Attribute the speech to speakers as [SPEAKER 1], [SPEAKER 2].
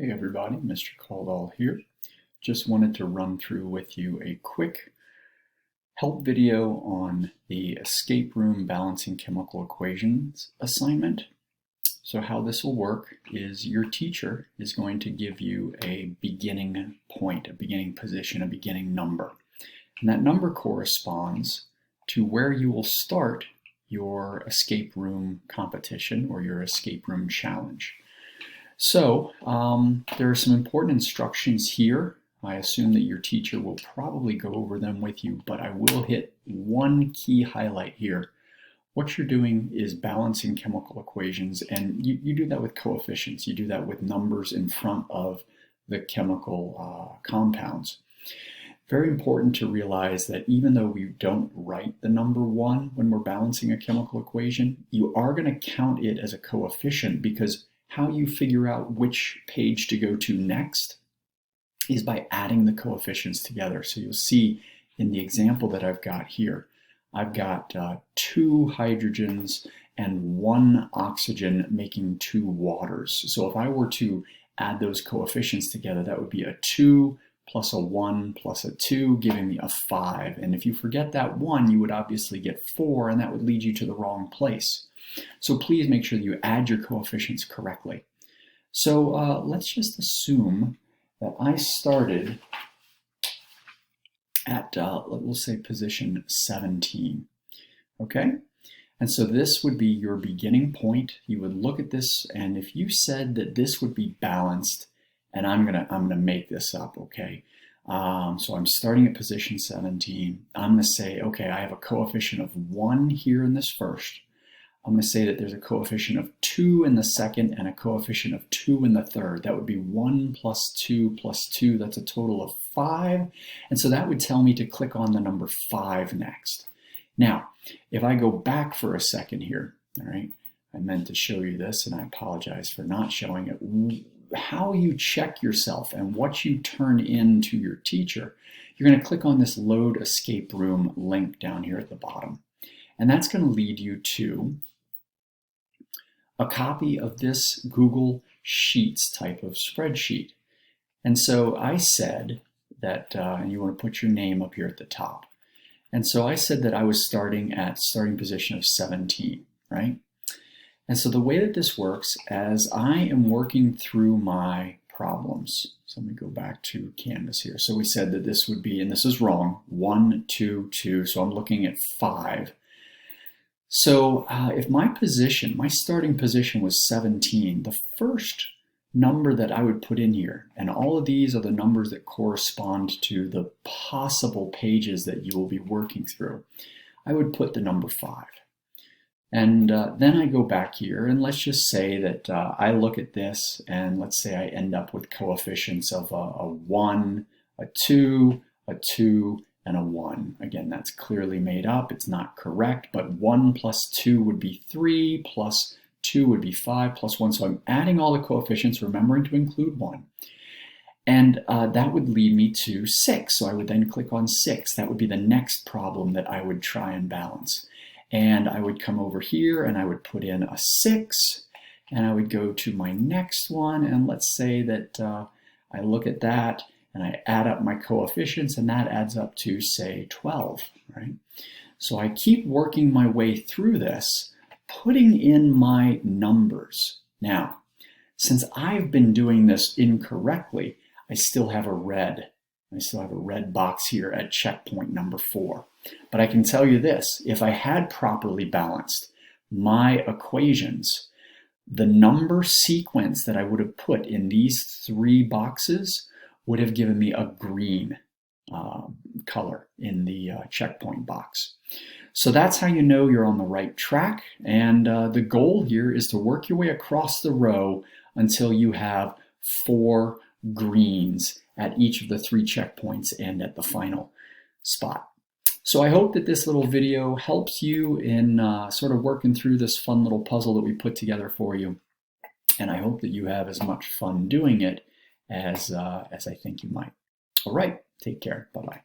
[SPEAKER 1] Hey everybody, Mr. Caldwell here. Just wanted to run through with you a quick help video on the escape room balancing chemical equations assignment. So how this will work is your teacher is going to give you a beginning point, a beginning position, a beginning number. And that number corresponds to where you will start your escape room competition or your escape room challenge. So there are some important instructions here. I assume that your teacher will probably go over them with you, but I will hit one key highlight here. What you're doing is balancing chemical equations, and you do that with coefficients. You do that with numbers in front of the chemical compounds. Very important to realize that even though we don't write the number 1 when we're balancing a chemical equation, you are going to count it as a coefficient, because how you figure out which page to go to next is by adding the coefficients together. So you'll see in the example that I've got here, I've got 2 hydrogens and 1 oxygen making 2 waters. So if I were to add those coefficients together, that would be a 2 plus a 1 plus a 2, giving me a 5. And if you forget that 1, you would obviously get 4, and that would lead you to the wrong place. So please make sure that you add your coefficients correctly. So let's just assume that I started at, we'll say, position 17. Okay? And so this would be your beginning point. You would look at this, and if you said that this would be balanced, and I'm gonna make this up, okay? So I'm starting at position 17. I'm gonna say, okay, I have a coefficient of 1 here in this first. I'm going to say that there's a coefficient of 2 in the second and a coefficient of 2 in the third. That would be 1 plus 2 plus 2. That's a total of 5. And so that would tell me to click on the number 5 next. Now, if I go back for a second here, all right, I meant to show you this, and I apologize for not showing it. How you check yourself and what you turn in to your teacher, you're going to click on this Load Escape Room link down here at the bottom. And that's going to lead you to a copy of this Google Sheets type of spreadsheet. And so I said that, and you want to put your name up here at the top. And so I said that I was starting at starting position of 17, right? And so the way that this works, as I am working through my problems, so let me go back to Canvas here. So we said that this would be, and this is wrong, 1, 2, 2, so I'm looking at 5. So if my position, my starting position was 17, the first number that I would put in here, and all of these are the numbers that correspond to the possible pages that you will be working through, I would put the number 5. And then I go back here, and let's just say that I look at this, and let's say I end up with coefficients of a 1, a 2, a 2, and a 1. Again, that's clearly made up. It's not correct, but 1 plus 2 would be 3, plus 2 would be 5, plus 1. So I'm adding all the coefficients, remembering to include 1. And that would lead me to 6. So I would then click on 6. That would be the next problem that I would try and balance. And I would come over here, and I would put in a 6, and I would go to my next one, and let's say that I look at that, and I add up my coefficients, and that adds up to, say, 12, right? So I keep working my way through this, putting in my numbers. Now, since I've been doing this incorrectly, I still have a red box here at checkpoint number 4. But I can tell you this, if I had properly balanced my equations, the number sequence that I would have put in these 3 boxes would have given me a green color in the checkpoint box. So that's how you know you're on the right track. And the goal here is to work your way across the row until you have 4 greens at each of the 3 checkpoints and at the final spot. So I hope that this little video helps you in sort of working through this fun little puzzle that we put together for you. And I hope that you have as much fun doing it as I think you might. All right, take care. Bye-bye.